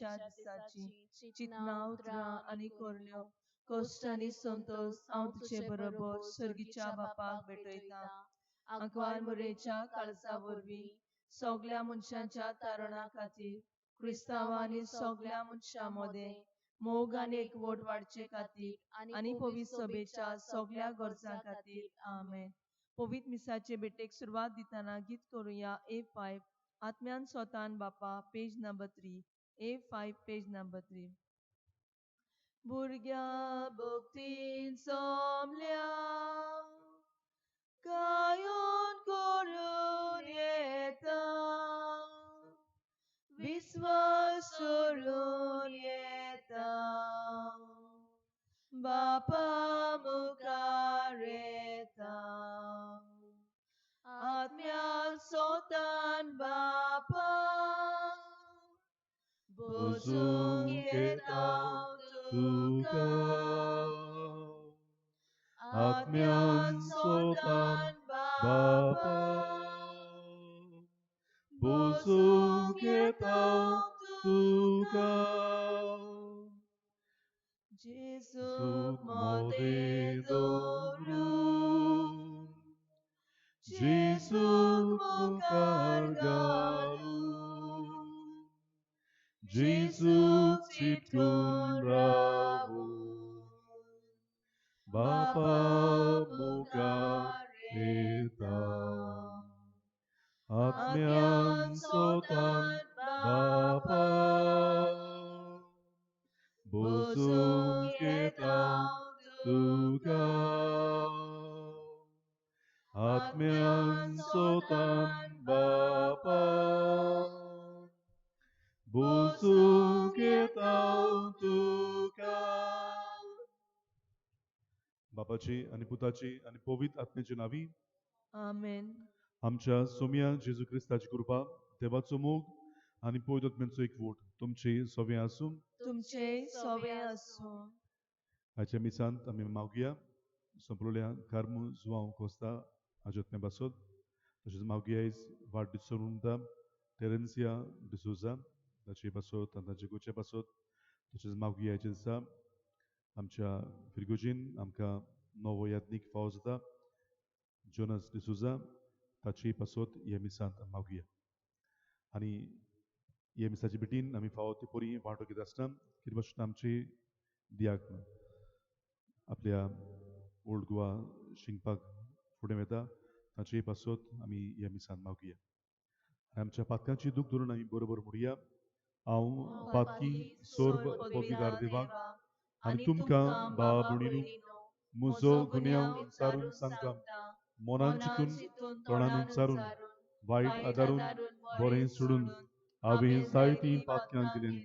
त्या दिसाची चितना उतरा आनी कोरण्यो कोश्ट आनी संतोष हांव तुजे बरोबर सर्गीच्या बापाक भेटयता आंकवार मोरेच्या काळजा वरवीं सगल्या मनशांच्या तारणा खातीर क्रिस्तांवां आनी सगल्या मनशां मदें मोग आनी एकवट वाडचे खातीर आनी पवित्र सभेच्या सगल्या गरजां खातीर आमेन. पवित्र मिसाचे बेटेक सुरवात दितना गीत करुया A5 आत्म्यान स्वतान बापा page number 3 A5 page number 3. भुरग्या भक्तीन सोमल्या कायोन करून येता विश्वास सोडून येता बापा मुखार येता आत्म्यान सोतान बापा बोसूंक येता तुका आत्म्यान सोतान बापा बोसूंक येता तुका जेसूक मोदें दवरून जेसूक मुखार घालून जेसूक चिंतून रावून बापा मुखार येता आत्म्यान सोतान बापा बोसूंक येता तुका आत्म्यान सोतान बापा बोसूंक येता तुका. बापाची आणि पुताची आणि पवित्र आत्म्याची नावी आमेन. आमच्या सोम्या जेजू क्रिस्ताची कृपा देवाचो मोग आणि पवित्र आत्म्याचो एकवट तुमचे सवे आसूं तुमचे सवे आसूं. आजच्या मिसांत आमी मागुया संपलोल्या कार्मू जुआंव कोस्ता हाजे पासत तशेंच मागुया आयज वाडदीस म्हणटा टेरेन्सिया डिसोजा ताचे पासत आनी ताचे गोचे पासत तशेंच मागुया हेच्या दिसा आमच्या फिरगोजीन आमकां नवो याज्ञीक फावो जाता जोनस डिसोजा ताची पासत ह्या मिसांत मागुया आनी ह्या मिसाची बेटीन आमी फावो ती बरी वांटो घेता आसतना कितें भाशेन आमची दियाक आपल्या ओल्ड गोवा शिंगपाक फुडें वेता ताचे पासत आमी ह्या मिसांत मागुया. आमच्या पातकांची दूख धरून आमी बरोबर म्हणुया हांव पातकी सोर्ब पदवीदार देवाक आनी तुमकां भावा भयणीनो म्हजो गुन्यांव विचारून सांगता मनान चिंतून तोंडान उच्चारून वायट आदारून बरें सोडून हांवें जायतीं पातकां केल्यान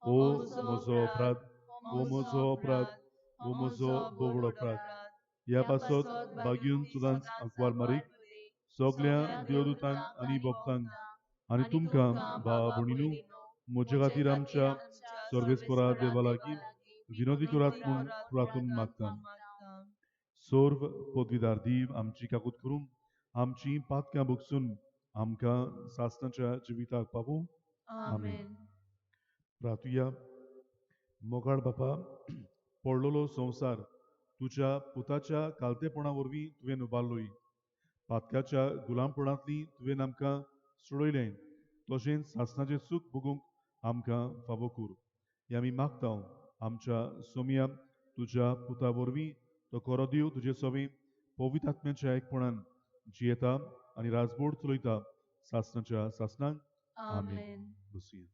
ओ म्हजो अपराध ओ म्हजो अपराध ओ म्हजो बोबड अपराध. ह्या पासत बागीन सुदांच आंकवार मारीक सगल्या देवदूतांक आनी भक्तांक आनी तुमकां भावा भयणीनो म्हजे खातीर आमच्या सर्वेस्परा देवा लागीं विनोदी करात म्हूण प्रार्थना मागता. सोर्व पदवीदार दीव आमची काकूत करून आमची पातकां भोगसून आमकां सासणाच्या जिविताक पावूं आमेन. प्रार्थुया मोगाळ बापा पडलोलो संवसार तुज्या पुताच्या कालतेपणा वरवीं तुवें उबारलोय पातकाच्या गुलामपणांतली तुवें आमकां सोडयलें तशेंच सासणाचें सूख भोगूंक आमकां फावो कर हें आमी मागता आमच्या सोम्या तुज्या पुता वरवीं तो कोरो दिव तुजे सवें पवित्र आत्म्याच्या एकपणान जियेता आनी राजभोड चलयता सासणाच्या सासणाक आमेन. बसुया.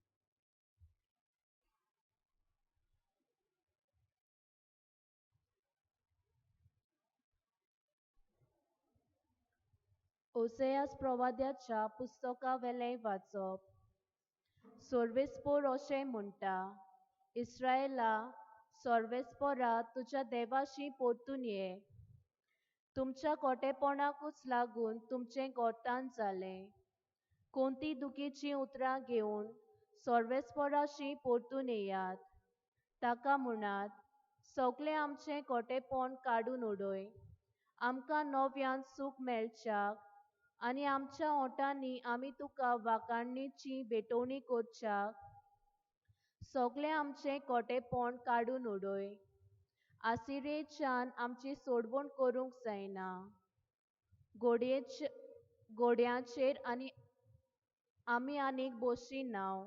ओसेयास प्रवाद्याच्या पुस्तका वेलें वाचप. सर्वेस्पोर अशें म्हणटा इस्रायेला सर्वेस्पोरा तुज्या देवाशी परतून ये तुमच्या खोटेपणाकूच लागून तुमचें गोठाण जालें कोणती दुखीची उतरां घेवन सर्वेस्पोराशी परतून येयात ताका म्हणात सगळें आमचें खोटेपण काडून उडय आमकां नव्यान सूख मेळच्याक आनी आमच्या ओठांनी आमी तुका वाखाणणेची भेटवणी करच्याक सगळे आमचे कोटेपण काडून उडय. आसिरेच्यान आमची सोडवण करूंक जायना. गोड्यांचेर आमी आनीक बोशी नाव.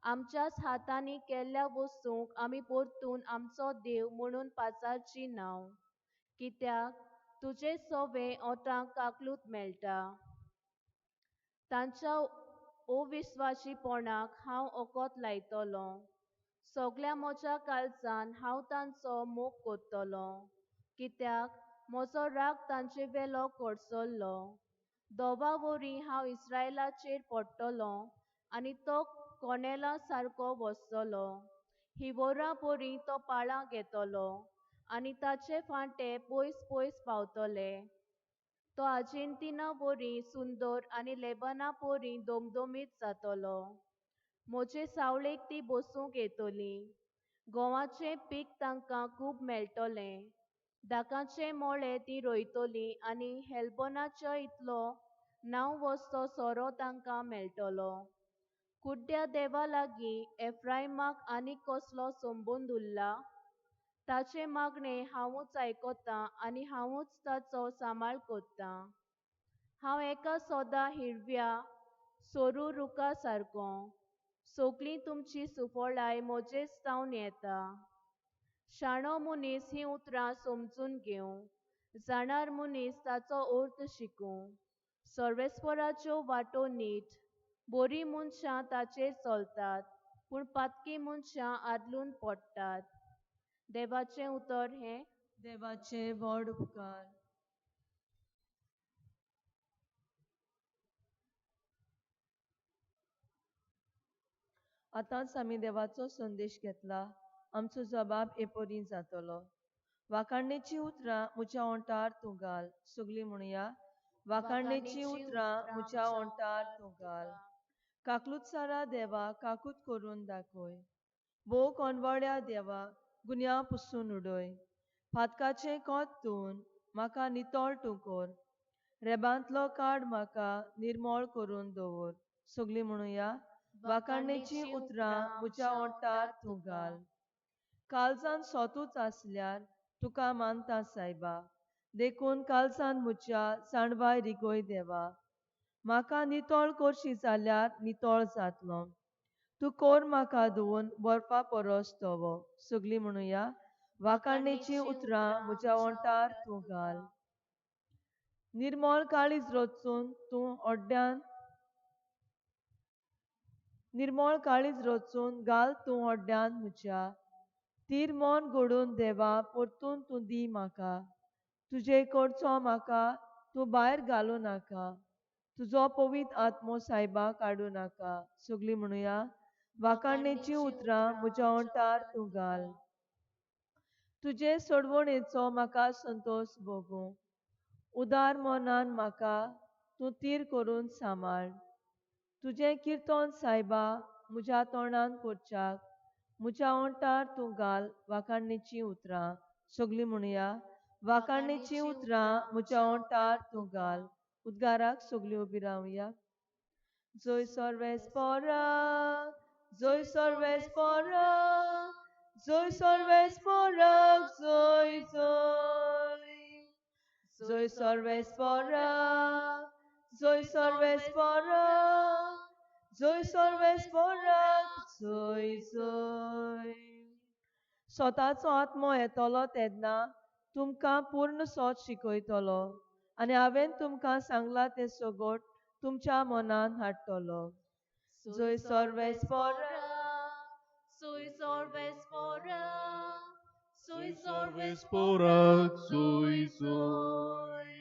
आमच्याच हातांनी केल्ल्या वस्तूंक आमी परतून आमचो देव म्हणून पाचारची नाव. कित्याक तुजे सवे ओठांक काकलूत मेळटा. तांच्या अविस्वाशीपणाक हांव ओकोत लायतलों. सगळ्या म्हज्या काळजान हांव तांचो मोग करतलों. कित्याक म्हजो राग तांचे वेलो कोडसरलो. दोबा वरी हांव इस्रायेलाचेर पडटलों आनी तो कोनेला सारको वसतलो. हिवोरां बरी तो पाळां घेतलो आनी ताचे फांटे पयस पयस पावतले. तो आर्जेन्टिना बरी सुंदर आनी लेबना बरी दोमदोमीत जातलो. म्हजे सावळेक ती बसूंक येतली. गोवाचें पीक तांकां खूब मेळटलें. दाकाचे मोळे ती रोयतली आनी हेल्बोनाच्या इतलो नांव वस्तो सोरो तांकां मेळटलो. कुड्ड्या देवा लागीं एफ्रायमाक आनीक कसलो संबंद उरला? ताचे मागणें हांवूच आयकोतां आनी हांवूच ताचो सांबाळ करतां. हांव एका सोदा हिरव्या सोरू रुखा सारको. सगळीं तुमची सुफोळाय म्हजेच जावन येता. शाणो मनीस ही उतरां समजून घेवं. जाणार मनीस ताचो अर्थ शिकूं. सर्वेस्पराच्यो वाटो नीट. बरीं मनशां ताचेर चलतात, पूण पातकी मनशां आदलून पडटात. देवाचें उतर हें. देवाचे व्हड उपकार. आतांच आमी देवाचो संदेश घेतला. आमचो जबाब एपरी जातलो. वाखाणणेची उतरां म्हज्या ओंठार तूं घाल. सगळीं म्हणुया. वाखाणणेची उतरां म्हज्या ओंठार तूं घाल. काकलुतसारा देवा काकूत करून दाखय. भोव कोनवड्या देवा गुन्या पुसून उडय. फातकाचें कोत धुवन म्हाका नितळ तूं कर. रेबांतलो काड म्हाका निर्मळ करून दवर. सगळीं म्हणुया. वाखाणणेची उतरां म्हज्या ओंठार तूं घाल. काळजान सोतूच आसल्यार तुका मानता सायबा. देखून काळजान म्हज्या जाणवाय रिगोय देवा. म्हाका नितळ करशी जाल्यार नितळ जातलों. तूं कोर म्हाका धुवन बर्फा परोस धवो. सगळीं म्हणुया. वाखाणणेची उतरां म्हज्या ओंठार तूं घाल. निर्मळ काळीज रचून तूं ओड्ड्यान निर्मळ काळीज रचून घाल तूं ओड्ड्यान म्हज्या. तीर मन घडून देवा परतून तूं दी म्हाका. तुजे कडचो म्हाका तूं भायर घालूं नाका. तुजो पवित्र आत्मो सायबा काडूं नाका. सगळीं म्हणुया. वाखाणणेची उतरां म्हज्या ओंठार तूं घाल. तुजे सोडवणेचो म्हाका संतोश भोगूं. उदार मनान म्हाका तूं तीर करून सांबाळ. तुजें किर्तन सायबा म्हज्या तोंडान करच्याक. म्हज्या ओंठार तूं घाल वाखाणणेची उतरां. सगळीं म्हणुया. वाखाणणेची उतरां म्हज्या ओंठार तूं घाल. उद्गाराक सगळीं उबी रावया. जय सर्वेस्पराक, जय सर्वेस्पराक, जय सर्वेस्पराक, जय जय. जय सर्वेस्पराक, जय सर्वेस्पराक, जय सर्वेस्पराक, जय जय. स्वताचो आत्मो येतलो तेन्ना तुमकां पूर्ण सोत शिकयतलो आनी हांवें तुमकां सांगलां तें सगट तुमच्या मनान हाडटलो. जय सर्वेस्पराक, Soy Sorvespora, soy Sorvesporak, soy soy.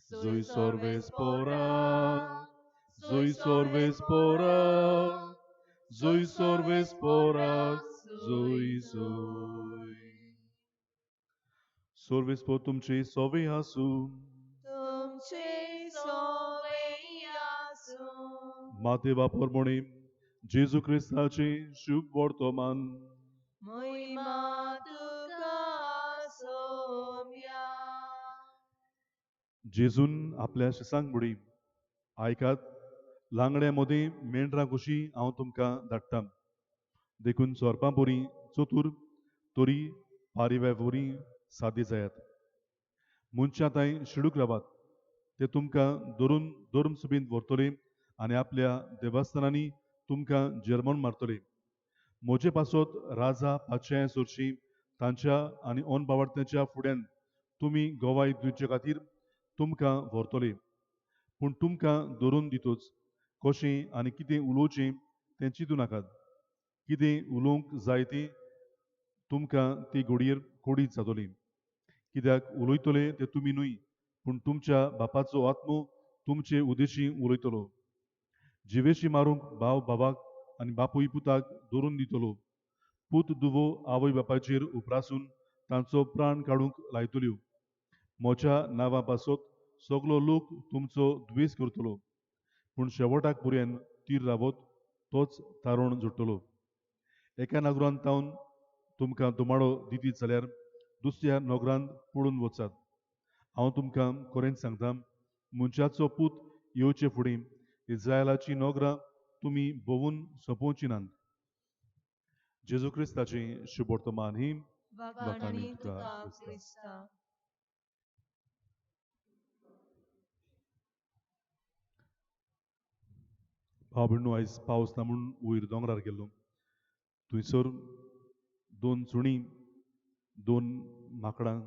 Soy sorvesporak, soy sorvesporak, soy sorvesporak, soy soy. Sorvespo तुमचे सोवे आसूं. तुमचे सोवे आसूं. मातेवा प्रमाणे जेजू ख्रिस्ताचे शुभ वर्तमान महिमा तुका सोम्या. जेजून आपल्या शिसांक मुडी आयकात लांगड्यामध्ये मेंढरां कशी हांव तुमकां धाडटां. देखून सोरपां पोरी चतूर तोरी पारिव्या पोरी सादी जायात मनशां थंय शिडूक रावात ते तुमकां धरून सुबीन व्हरतले आनी आपल्या देवस्थानांनी तुमकां जर्मन मारतले म्हजे पासत राजा पाचे सुरशी तांच्या आनी ओन बावडतेच्या फुड्यान तुमी गोवाय दिवचे खातीर तुमकां व्हरतले पूण तुमकां धरून दितोच कशें आनी कितें उलोवचें तें चिंतू नाकात कितें उलोवंक जाय तें तुमकां ती घडयेर कोडीत जातली कित्याक उलयतले ते तुमी न्हय पूण तुमच्या बापाचो आत्मो तुमचे उदेशी उलयतलो जिवेशी मारूंक भाव भावाक आनी बापूय पुताक धरून दितलो पूत दुवो आवय बापायचेर उपरासून तांचो प्राण काडूंक लायतल्यो म्हज्या नांवा पासत सगलो लोक तुमचो द्वेस करतलो पूण शेवटाक पर्यंत तीर रावत तोच तारण जोडटलो एका नगरांत तावन तुमकां दुमाडो दितीत जाल्यार दुसऱ्या नगरांत पळून वचात हांव तुमकां खरेंच सांगतां मनशाचो पूत येवचे फुडें इस्रायलाची नगरां तुमी भोंवून सोंपोवची नात जेजू क्रिस्ताची शुभ वर्तमान ही वाखाणी तुका क्रिस्ता भाव भयणू आयज पावस ना म्हूण वयर दोंगरार गेल्लो थंयसर दोन सुणी दोन माकडां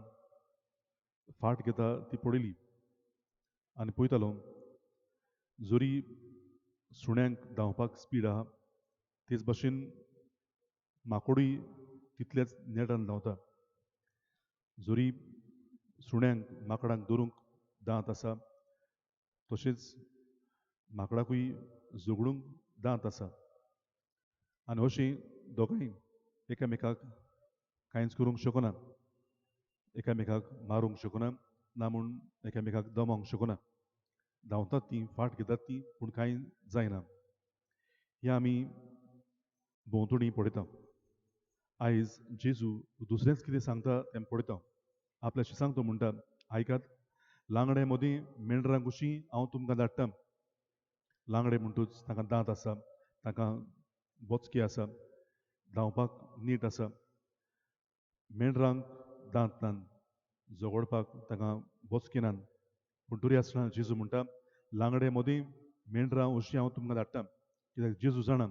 फाट घेता ती पडयली आनी पळयतालो जोरी सुण्यांक धांवपाक स्पीड आहा तेच भाशेन माकोडूय तितलेच नेटान धांवता जोरी सुण्यांक माकडांक धरूंक दांत आसा तशेंच माकडाकूय झगडूंक दांत आसा आनी अशीं दोगांय एकामेकाक कांयच करूंक शकना एकामेकाक मारूंक शकना ना म्हूण एकामेकाक दमोंक शकना धांवतात तीं फाट घेतात तीं पूण कांय जायना हें आमी भोंवतणी पळयता आयज जेजू दुसरेंच कितें सांगता तें पळयता आपल्या शिसांक तो म्हणटा आयकात लांगडे मदीं मेंढरां कशीं हांव तुमकां धाडटां लांगडे म्हणटूच तांकां दांत आसा तांकां बोचके आसा धांवपाक नीट आसा मेंढरांक दांत नात झगडपाक तांकां बोचके नात पूण तरी आसतना जेजू म्हणटा लांगडे मदीं मेंढरां अशीं हांव तुमकां धाडटां कित्याक जेजू जाणा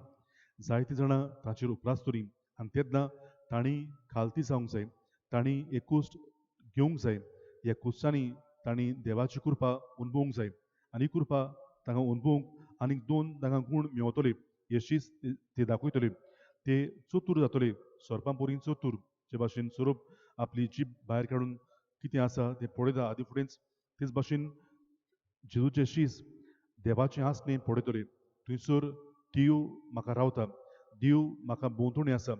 जायतीं जाणां ताचेर उपरासतलीं आनी तेन्ना तांणी खालती जावंक जाय तांणी एक कुस्ट घेवंक जाय ह्या कुस्तांनी तांणी देवाची कृपा अनुभवंक जाय आनी ही कृपा तांकां अनुभवंक आनीक दोन तांकां गूण मेवतले येशीच ते दाखयतले ते चतूर जातले सोरपां पोरीं चतूर जे भाशेन सोरोप आपली जीब भायर काडून कितें आसा तें पळयता आदी फुडेंच तेच भाशेन जेजूचे शीस देवाचें आसणें पळयतले थंयसर देव म्हाका रावता देव म्हाका भोंवतणी आसा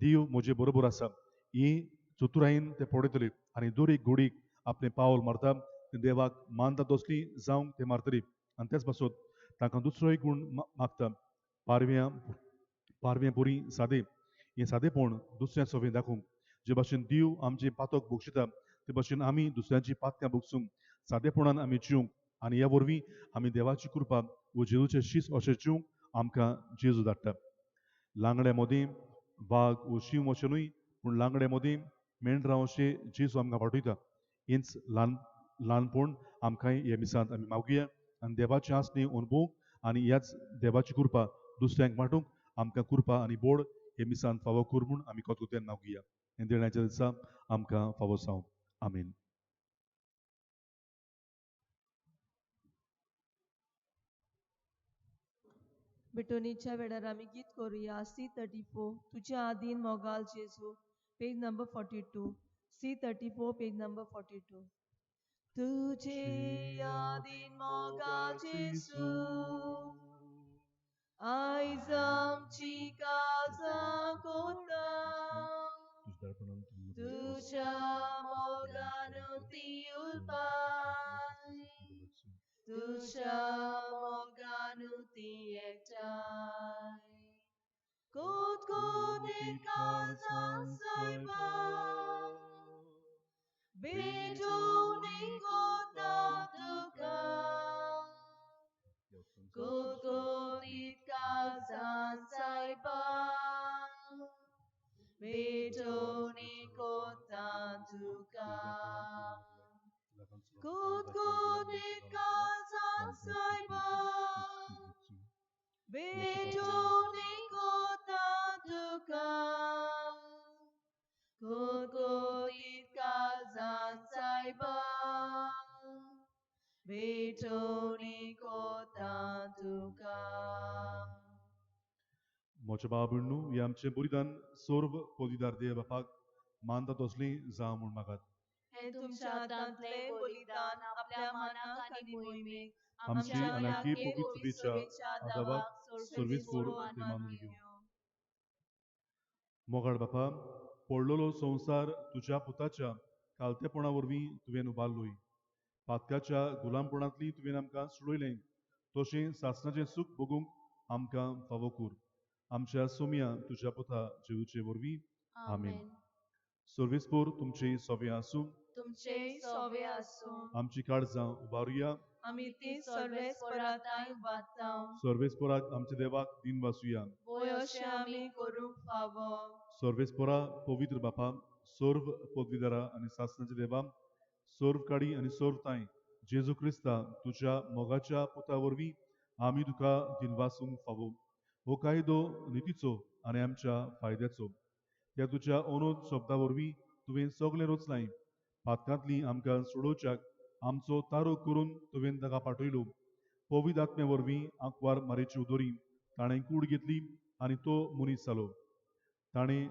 देव म्हजे बरोबर आसा ही चतुरायेन ते पळयतले आनी दर एक घडीक आपलें पावल मारता ते देवाक मानता तसलीं जावंक ते मारतली आनी तेच पासत तांकां दुसरोय गूण मागता पारव्यां पोरी सादें हें सादेपण दुसऱ्या सवें दाखोवंक जे भाशेन देव आमचें पातक भोगशिता ते भाशेन आमी दुसऱ्यांची पातकां भोगसूंक सादेपणान आमी जिवंक आनी ह्या वरवीं आमी देवाची कृपा व जेजूचें शीस अशें जिवंक आमकां जेजू धाडटा लांगड्या मदीं वाघ व शिंव अशें न्हय पूण लांगड्या मदीं मेंढरां अशें जेजू आमकां पाठयता हेंच ल्हानपण आमकांय ह्या मिसांत आमी मागुया आनी देवाचें आसणें अनुभवंक आनी ह्याच देवाची कृपा दुसऱ्यांक वांटूंक आमकां कृपा आनी बोड हे मिसांत फावो कर म्हूण आमी कोतकोत्यान मागुया हे देण्याच्या दिसा आमकां फावो जावं आमीन बिटोनीच्या वेळार आमी गीत करुया C34 तुझ्या आदीन मोगाल जेजू page number 42 C34 page number 42 तुझे आदीन मोगाल जेजू आयज आमची काळजां कोता तुझ्या मोगान ती उरपाय तुझ्या मोगान ती एकठांय कोतकोतीत काळजां सायबा बेजोनी कोता तुका कोतकोतीत काळजां सायबा मोच्या बाबू हे आमचे बलिदान सोर्व पोलिदार देव बापाक मानतात असली जा म्हूण मागात. हे तुमच्या हातांतले बलिदान आपल्या मानाक आनी मोहिमेक आमची अनाकी याके पवित्र सभेच्या आदावाक सर्वीस पोर ते मानून घेऊ. मोगाळ बापा, पडलेलो संसार तुझ्या पुताच्या कालतेपणा वरवीं तुवें उबारलोय. पातकाच्या गुलामपणांतली तुवें आमकां सोडयलें. तशें सासणाचें सुख भोगूंक आमकां फावो कर. आमच्या सोम्या तुझ्या पुता जेवचे वरवीं. आमेन. सर्वेस्पोर तुमचे सोवे आसूं. तुमचे सोवे आसूं. आमची काळजां उबारुया. आमी ती सर्वेस्पराताय उबारतांव. सर्वेस्पोराक आमच्या देवाक दिन वासुया. वय अशें आमी करूंक फावो. सर्वेस्पोरा पवित्र बापा, सर्व पदवीदारा आनी सासणाच्या देवा, सर्व काडी आनी सर्व ताई जेजू क्रिस्ता तुझ्या मोगाच्या पुता वरवीं आमी तुका दिनवासूंक फावो. हो कायदो नितीचो आनी आमच्या फायद्याचो. त्या तुझ्या अनोद शब्दा वरवीं तुवें सगळें रचलां. पातकांतली आमकां सोडोवच्याक आमचो तारो करून तुवें ताका पाठयलो. पवित्र आत्म्या वरवीं आंकवार मारेची उदोरी ताणें कूड घेतली आनी तो मनीस जालो. ताणें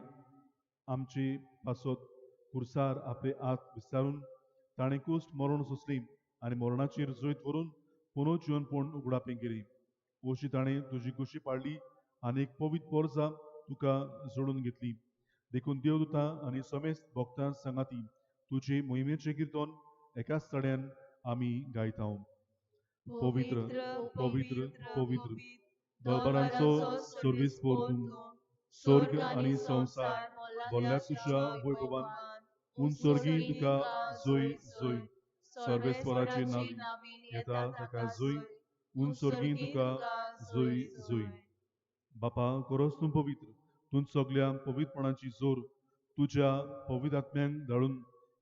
आमचे पासत खुर्सार आपले हात विस्तारून ताणें कुस्ट मरण सोंसली आनी मरणाचेर जैत व्हरून पुनर्जीवनपण उगडापें केली. अशी ताणें तुजी कुशी पाडली आनी एक पवित्र पोरजा तुका जोडून घेतली. देखून देवदूतां आनी समेस्त भक्तां सांगाती तुजे मोहिमेचें किर्तन एकाच तड्यान आमी गायतांव. पवित्र पवित्र पवित्र बळबरांचो सर्वेस्पोर तूं. स्वर्ग आनी संसार भल्ल्या तुज्या वैभवान उंचर्गी तुका जय जय. सर्वेस्पोराचे नांवी येता ताका जय. उंचर्गी तुका जय जय. बापा, खरोच तूं पवित्र. तूं सगळ्या पवित्रपणाची जोर तुझ्या पवित्र आत्म्यांक धाडून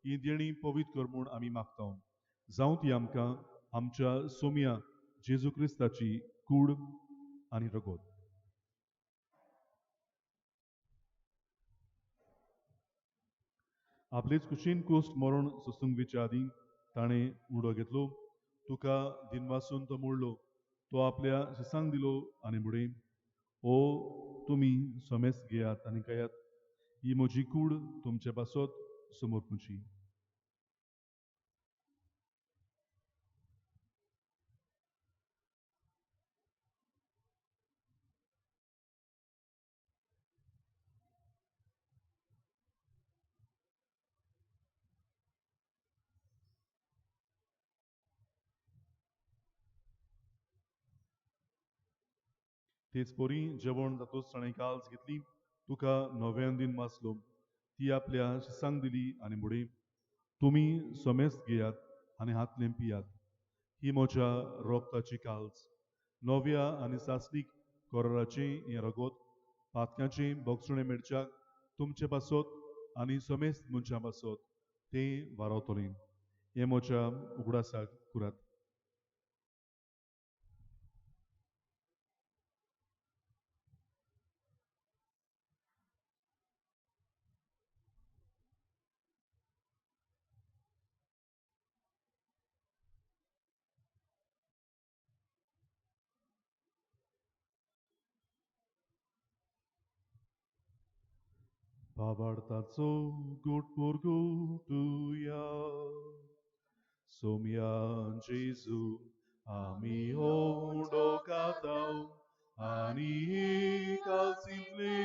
ही देणी पवित्र कर म्हूण आमी मागतांव. जावं ती आमकां आमच्या सोम्या जेजू क्रिस्ताची कूड आनी रगत. आपलेच कुशीन कुस्ट मरण सोंसूंक वेच्या आदीं ताणें उडो घेतलो. तुका दिनवासून तो मोडलो. तो आपल्या शिसांक दिलो आनी म्हणे, ओ तुमी सोमेस्त घेयात आनी खायात. ही म्हजी कूड तुमचे पासत समर्पूची. तेच पोरी जेवण जातोच ताणें काल्स घेतली. तुका नव्यान दिन वाचलो. ती आपल्या शिसांक दिली आनी म्हणे, तुमी सोमेस्त घेयात आनी हातलें पियात. ही म्हज्या रोगताची काल्स. नव्या आनी सासणीक कोराराचें हें रगत पातकांचें भोगसणे मेळच्याक तुमचे पासत आनी सोमेस्त मनशां पासत तें वारावतलें. हें म्हज्या उगडासाक करात. Pavartazo gut por gutuia. Somian Jesu ami hondo katau. Ani calcifle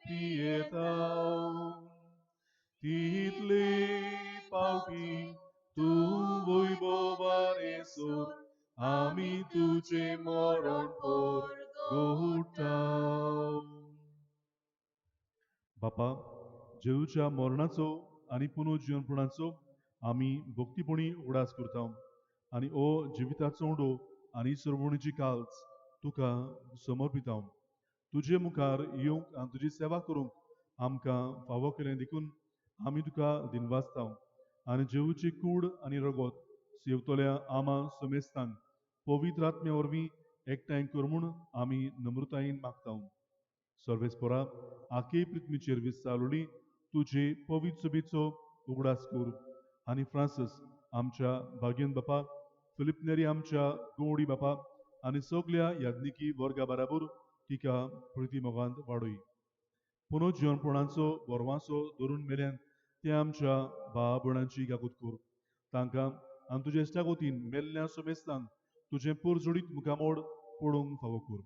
pietau. Title pauti tu voi bovare sur. Ami tuce moron por gutau. बापा, जेजूच्या मरणाचो आनी पुनर्जीवनपणाचो आमी भक्तीपणी उगडास करता आनी ओ जिविताचो उडो आनी सरवणीची काल्स तुका समर्पिता. तुजे मुखार येवंक आनी तुजी सेवा करूंक आमकां फावो केलें देखून आमी तुका दिनवासता आनी जेजूची कूड आनी रगत सेवतल्या आमा समेस्तांक पवित्र आत्म्या वरवीं एकठांय कर म्हूण आमी नम्रतायेन मागता. सर्वेस्पोरा आखे पृथ्वीचेर विस्तारलोली तुजे पवित्र सभेचो उगडास कर आनी फ्रांसीस आमच्या भाग्यन बापा, फिलिप नेरी आमच्या गोडी बापा आनी सगळ्या याज्ञिकी वर्गा बराबर तिका प्रिती मोगांत वाडोय पुनर्जीवनपणाचो बोरवांचो धरून मेल्यान ते आमच्या भावा भयणांची गागूत कोर तांकां आनी तुज्या इश्टा कोतीन मेल्ल्या सोमेस्तांक तुजें पुरजोडीत मुखामोड पडोवंक फावो कोर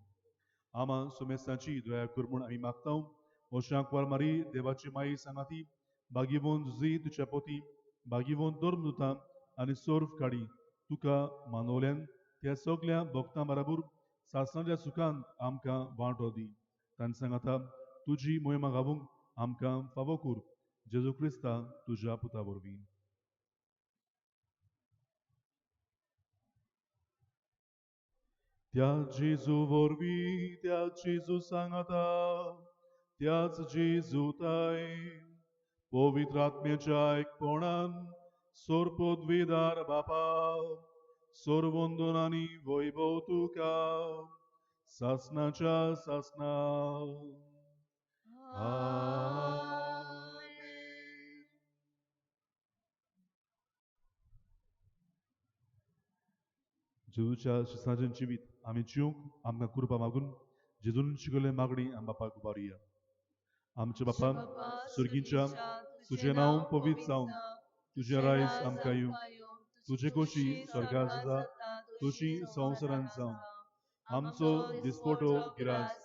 आमा सोमेस्तांची दया कर म्हूण आमी मागतां ओशांक वर मारी देवाची माई सांगाती बागीवोन झुजी तुज्या पोती बागीवोन दोर्म दुतां आनी सोर्फ काडी तुका मानवल्यान त्या सगल्या भक्तां बराबर सासणाच्या सुखांत आमकां वांटो दी तांणी सांगाता तुजी मोहिमा गावूंक आमकां फावो कोर जेजू क्रिस्ता तुज्या पुता वरवीं त्या जेजू वरवीं त्या जेजू सांगाता त्याच जेजूताय पवित्र आत्म्याच्या एकपणान सोरपोद्विदार बापा सोरवंदन आनी वैभव तुका सासणाच्या सासना जेजूच्या शिस्ताचें जिवीत आमी जिवंक आमकां कृपा मागून जेजून शिकयले मागणी आमी बापाक उबारुया आमच्या बापा सुर्गीच्या तुजें नांव पवित्र जावं तुजें रायज आमकां येवं तुजे खोशी स्वर्गार जाता तुजी संवसारांत जावं आमचो दिसपोटो गिरास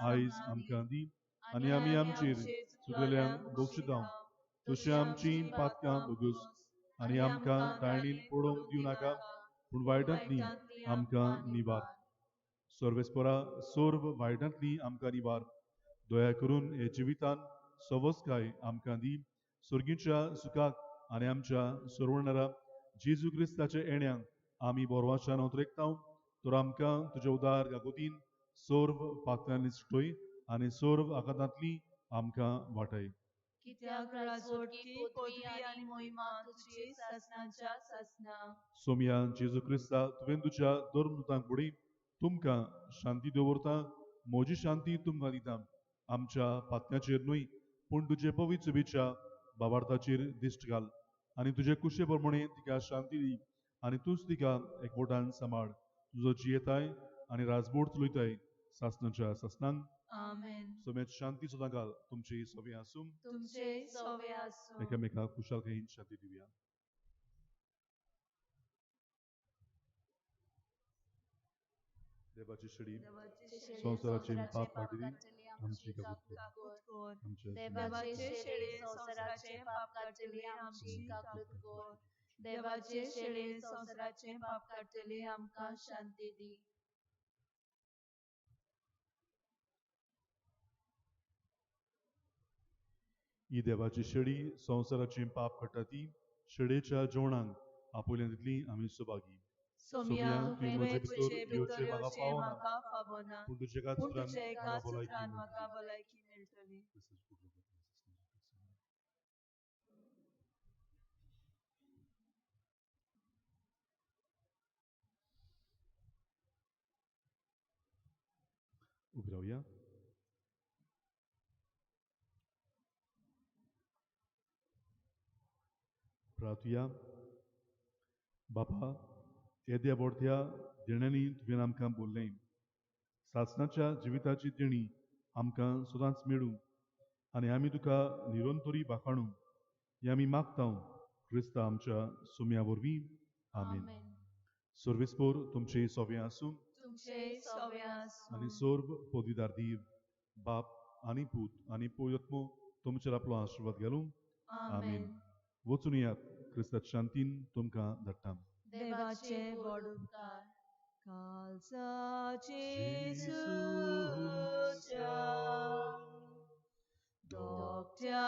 आयज आमकां दी आनी आमी आमचेर चुकलेल्यांक बक्षितांव तशें आमची पातकां बोगूस आनी आमकां ताळणीन पडोवंक दिवं नाका पूण वायटांतली आमकां निवार सर्वेस्परा सोर्व वायटांतली आमकां निवार दया करून हे जिवितान सवस्काय आमकां दी सुर्गीच्या सुखाक आनी आमच्या सोरवणारा जेजू क्रिस्ताच्या येण्याक आमी बोरवाच्यान उद्रेकतांव तर आमकां तुजे उदार गागोतीन सोर्व पातकांनी सुटोय आनी सोर्व आकांतांतली आमकां वाटय कित्याक राजवटी पदवी आनी मोहिमा तुजी सासणाच्या सासना सोम्या जेजू क्रिस्ता तुवें तुज्या धर्मदूतांक फुडें तुमकां शांती दवरता म्हजी शांती तुमकां दिता आमच्या पातकांचेर न्हय पूण तुजे पवित्र बिच्या भावार्थाचेर दिश्ट घाल आनी तुजे कुशे प्रमाणे तिका शांती दी आनी तूंच तिका एकवटान सांबाळ तुजो जियेताय आनी राजमोड चलयताय सासणाच्या सासनांक आमेन सोम्याची शांती सदां घाल तुमची सवय आसूं तुमचे सवे आसूं एकामेकाक कुशालकायेन शांती दिवया देवाची शिडी संवसाराची पाप काढली आमची काकूत कोर आमच्या देवाचे शेळे संवसाराचे पाप काढतले आमची काकूत कोर देवाचे शेळे संवसाराचे पाप काढतले आमकां शांती दी ही देवाची शेडी संवसाराची पाप काडटा ती शेडेच्या जेवणाक आपुल्यान दितली आमी सुभागी सोम्या तुवें म्हजे भितर येवचें भितर म्हाका येवचें फावना म्हाका फावना पूण तुजे एकाच पूण उतरान तुज्या म्हाका एकाच भलायकी उतरान मेळटली. म्हाका भलायकी मेळटली उबी रावया प्रार्थया बापा येद्या बोडत्या देण्यांनी तुवें आमकां बोल्लें सासणाच्या जिविताची देणी आमकां सदांच मेळूं आनी आमी तुका निरंतरी वाखाणू हे आमी मागतां क्रिस्ता आमच्या सोम्या वरवीं आमेन सर्वेस्पोर तुमचे सोवे आसूं तुमचे सवे आसूं आनी सोर्व पोदीदार दीव बाप आनी पूत आनी पवित्र तुमचेर आपलो आशिर्वाद घालूं आमेन वचून येयात क्रिस्ताच्या शांतीन तुमकां धाडटा देवाचे व्हड उपकार कालसाचे जेजूच्या दोगत्या